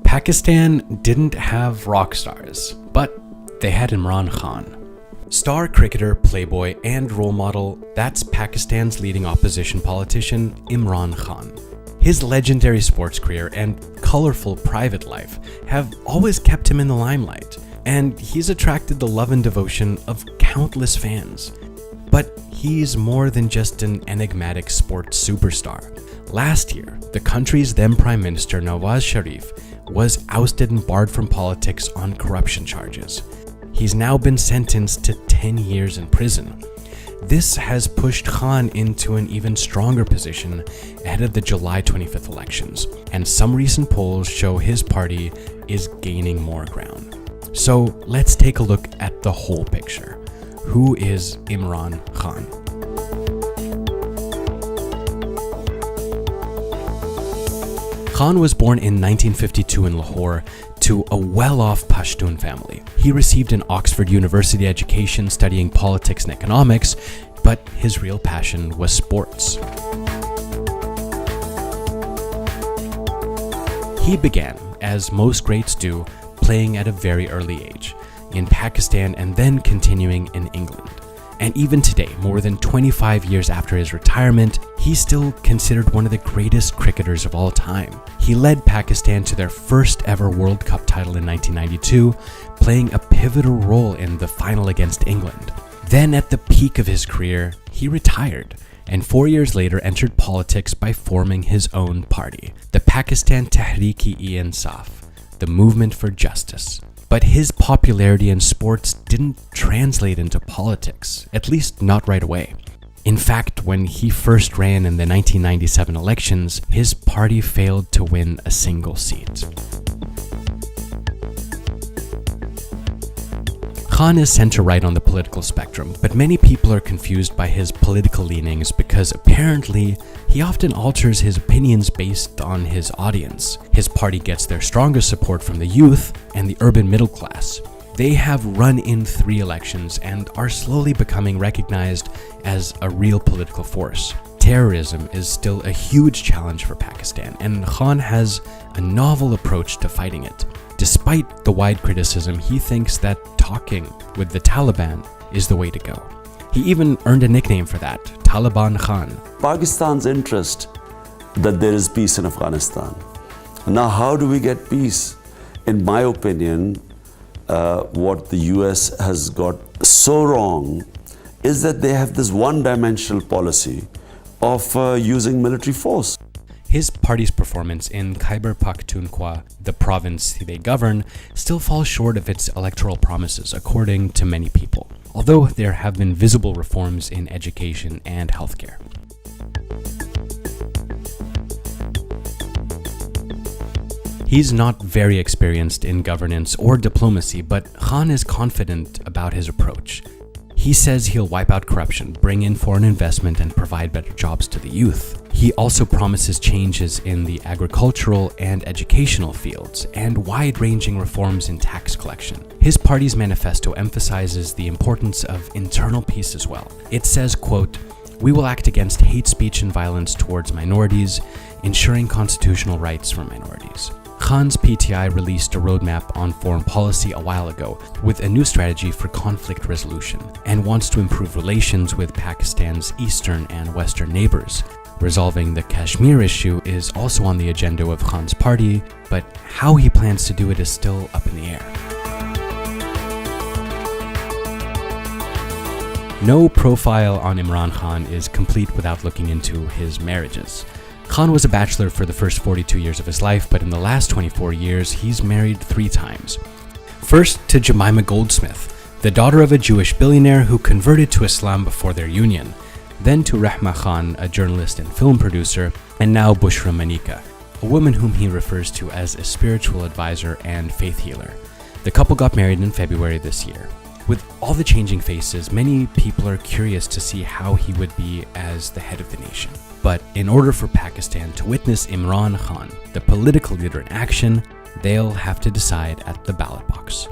Pakistan didn't have rock stars, but they had Imran Khan. Star cricketer, playboy, and role model, that's Pakistan's leading opposition politician, Imran Khan. His legendary sports career and colorful private life have always kept him in the limelight, and he's attracted the love and devotion of countless fans. But he's more than just an enigmatic sports superstar. Last year, the country's then Prime Minister Nawaz Sharif was ousted and barred from politics on corruption charges. He's now been sentenced to 10 years in prison. This has pushed Khan into an even stronger position ahead of the July 25th elections, and some recent polls show his party is gaining more ground. So let's take a look at the whole picture. Who is Imran Khan? Khan was born in 1952 in Lahore to a well-off Pashtun family. He received an Oxford University education studying politics and economics, but his real passion was sports. He began, as most greats do, playing at a very early age, in Pakistan and then continuing in England. And even today, more than 25 years after his retirement, he's still considered one of the greatest cricketers of all time. He led Pakistan to their first ever World Cup title in 1992, playing a pivotal role in the final against England. Then at the peak of his career, he retired, and 4 years later entered politics by forming his own party, the Pakistan Tehreek-e-Insaf, the Movement for Justice. But his popularity in sports didn't translate into politics, at least not right away. In fact, when he first ran in the 1997 elections, his party failed to win a single seat. Khan is center-right on the political spectrum, but many people are confused by his political leanings because apparently he often alters his opinions based on his audience. His party gets their strongest support from the youth and the urban middle class. They have run in 3 elections and are slowly becoming recognized as a real political force. Terrorism is still a huge challenge for Pakistan, and Khan has a novel approach to fighting it. Despite the wide criticism, he thinks that talking with the Taliban is the way to go. He even earned a nickname for that, Taliban Khan. Pakistan's interest that there is peace in Afghanistan. Now, how do we get peace? In my opinion, what the US has got so wrong is that they have this one-dimensional policy of using military force. His party's performance in Khyber Pakhtunkhwa, the province they govern, still falls short of its electoral promises, according to many people, although there have been visible reforms in education and healthcare. He's not very experienced in governance or diplomacy, but Khan is confident about his approach. He says he'll wipe out corruption, bring in foreign investment, and provide better jobs to the youth. He also promises changes in the agricultural and educational fields, and wide-ranging reforms in tax collection. His party's manifesto emphasizes the importance of internal peace as well. It says, quote, "We will act against hate speech and violence towards minorities, ensuring constitutional rights for minorities." Khan's PTI released a roadmap on foreign policy a while ago with a new strategy for conflict resolution and wants to improve relations with Pakistan's eastern and western neighbors. Resolving the Kashmir issue is also on the agenda of Khan's party, but how he plans to do it is still up in the air. No profile on Imran Khan is complete without looking into his marriages. Khan was a bachelor for the first 42 years of his life, but in the last 24 years, he's married 3 times. First to Jemima Goldsmith, the daughter of a Jewish billionaire who converted to Islam before their union. Then to Rahma Khan, a journalist and film producer, and now Bushra Manika, a woman whom he refers to as a spiritual advisor and faith healer. The couple got married in February this year. With all the changing faces, many people are curious to see how he would be as the head of the nation. But in order for Pakistan to witness Imran Khan, the political leader in action, they'll have to decide at the ballot box.